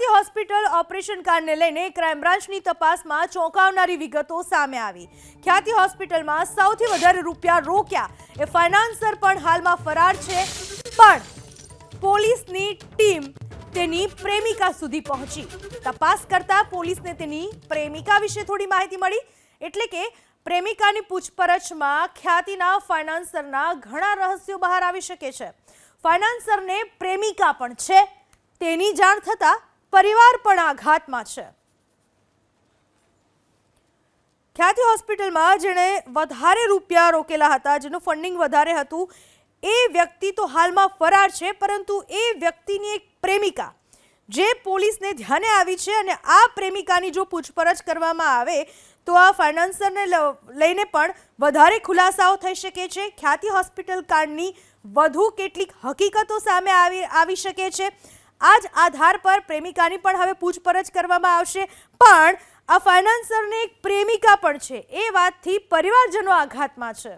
ખ્યાતિ hospital operation કાંડને લઈને crime બ્રાન્ચની તપાસમાં ચોંકાવનારી વિગતો સામે આવી। ખ્યાતિ હોસ્પિટલમાં સૌથી વધારે રૂપિયા રોક્યા એ ફાઇનાન્સર પણ હાલમાં ફરાર છે, પણ પોલીસની ટીમ તેની પ્રેમિકા સુધી પહોંચી। તપાસ કરતા પોલીસને તેની પ્રેમિકા વિશે થોડી માહિતી મળી, એટલે કે પ્રેમિકાની પૂછપરછમાં ખ્યાતિના ફાઇનાન્સરના ઘણા રહસ્યો બહાર આવી શકે છે। ફાઇનાન્સરને પ્રેમિકા પણ છે, તેની જાણ થતા પરિવાર પણ આઘાતમાં છે। ખ્યાતિ હોસ્પિટલમાં જેણે વધારે રૂપિયા રોકેલા હતા, જેનું ફંડિંગ વધારે હતું, એ વ્યક્તિ તો હાલમાં ફરાર છે, પરંતુ એ વ્યક્તિની એક પ્રેમિકા જે પોલીસને ધ્યાને આવી છે, અને આ પ્રેમિકાની જો પૂછપરછ કરવામાં આવે તો આ ફાઇનાન્સરને લઈને પણ વધારે ખુલાસાઓ થઈ શકે છે। ખ્યાતિ હોસ્પિટલ કાંડની વધુ કેટલીક હકીકતો સામે આવી શકે છે। આ જ આધાર પર પ્રેમિકાની પણ હવે પૂછપરછ કરવામાં આવશે, પણ આ ફાઇનાન્સરને એક પ્રેમિકા પણ છે, એ વાતથી પરિવારજનો આઘાતમાં છે।